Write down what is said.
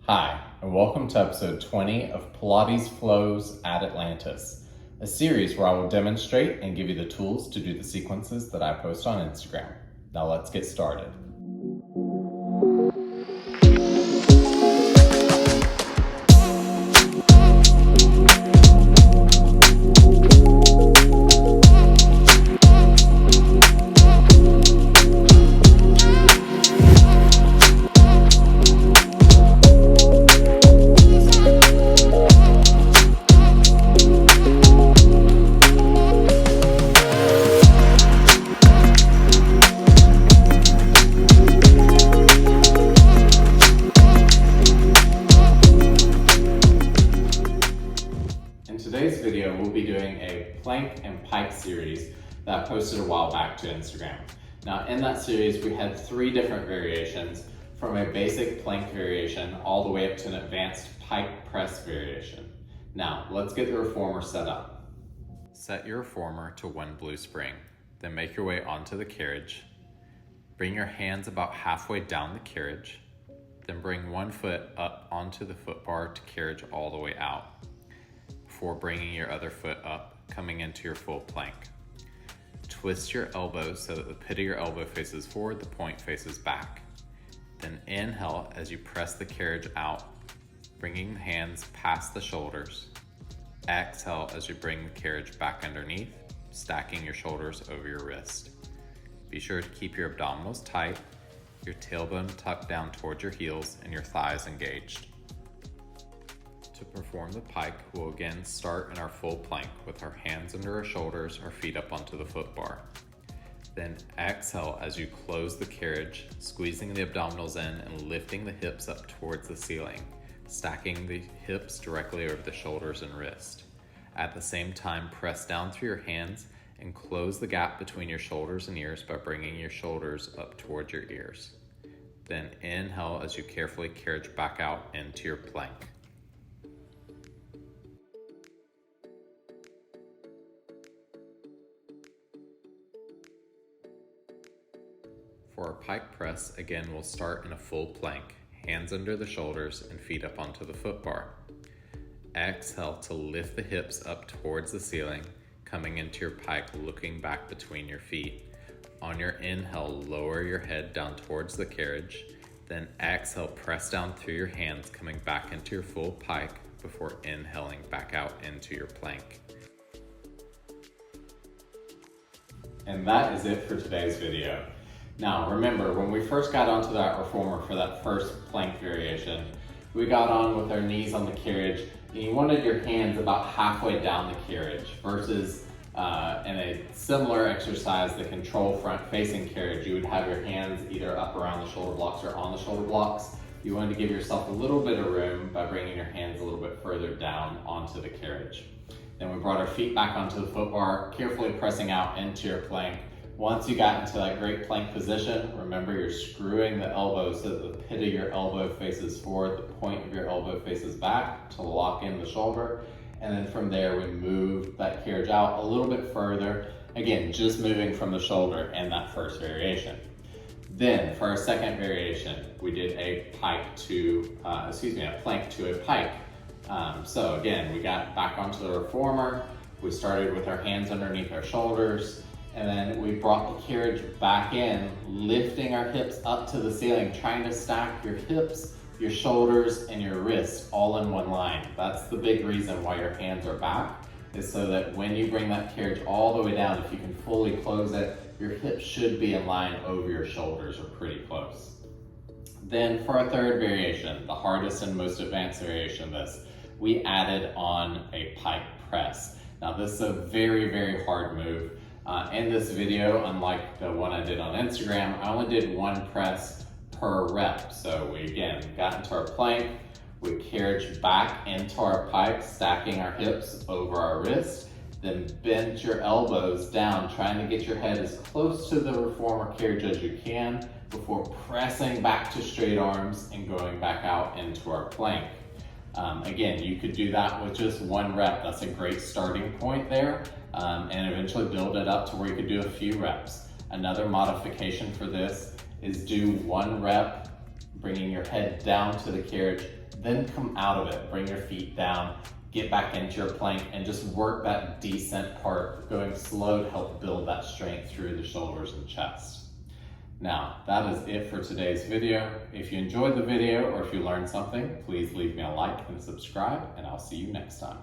Hi, and welcome to episode 20 of Pilates Flows at Atlantis, a series where I will demonstrate and give you the tools to do the sequences that I post on Instagram. Now let's get started. In today's video, we'll be doing a plank and pike series that I posted a while back to Instagram. Now in that series, we had 3 different variations, from a basic plank variation all the way up to an advanced pike press variation. Now let's get the reformer set up. Set your reformer to 1 blue spring, then make your way onto the carriage. Bring your hands about halfway down the carriage, then bring 1 foot up onto the foot bar to carriage all the way out, before bringing your other foot up, coming into your full plank. Twist your elbows so that the pit of your elbow faces forward, the point faces back. Then inhale as you press the carriage out, bringing the hands past the shoulders. Exhale as you bring the carriage back underneath, stacking your shoulders over your wrist. Be sure to keep your abdominals tight, your tailbone tucked down towards your heels, and your thighs engaged. To perform the pike, we'll again start in our full plank with our hands under our shoulders, our feet up onto the foot bar. Then exhale as you close the carriage, squeezing the abdominals in and lifting the hips up towards the ceiling, stacking the hips directly over the shoulders and wrist. At the same time, press down through your hands and close the gap between your shoulders and ears by bringing your shoulders up towards your ears. Then inhale as you carefully carriage back out into your plank. For our pike press, again, we'll start in a full plank, hands under the shoulders and feet up onto the foot bar. Exhale to lift the hips up towards the ceiling, coming into your pike, looking back between your feet. On your inhale, lower your head down towards the carriage. Then exhale, press down through your hands, coming back into your full pike before inhaling back out into your plank. And that is it for today's video. Now remember, when we first got onto that reformer for that first plank variation, we got on with our knees on the carriage, and you wanted your hands about halfway down the carriage versus in a similar exercise, the control front facing carriage, you would have your hands either up around the shoulder blocks or on the shoulder blocks. You wanted to give yourself a little bit of room by bringing your hands a little bit further down onto the carriage. Then we brought our feet back onto the foot bar, carefully pressing out into your plank. Once you got into that great plank position, remember you're screwing the elbows so that the pit of your elbow faces forward, the point of your elbow faces back to lock in the shoulder. And then from there, we move that carriage out a little bit further. Again, just moving from the shoulder in that first variation. Then for our second variation, we did a plank to a pike. So again, we got back onto the reformer. We started with our hands underneath our shoulders. And then we brought the carriage back in, lifting our hips up to the ceiling, trying to stack your hips, your shoulders, and your wrists all in one line. That's the big reason why your hands are back, is so that when you bring that carriage all the way down, if you can fully close it, your hips should be in line over your shoulders or pretty close. Then for our third variation, the hardest and most advanced variation of this, we added on a pike press. Now this is a very, very hard move. In this video, unlike the one I did on Instagram, I only did 1 press per rep. So we again got into our plank, we carriage back into our pike, stacking our hips over our wrist, then bend your elbows down, trying to get your head as close to the reformer carriage as you can before pressing back to straight arms and going back out into our plank. Again, you could do that with just 1 rep. That's a great starting point there. And eventually build it up to where you could do a few reps. Another modification for this is do 1 rep bringing your head down to the carriage, then come out of it. Bring your feet down, get back into your plank, and just work that descent part, going slow to help build that strength through the shoulders and chest. Now, that is it for today's video. If you enjoyed the video or if you learned something, please leave me a like and subscribe, and I'll see you next time.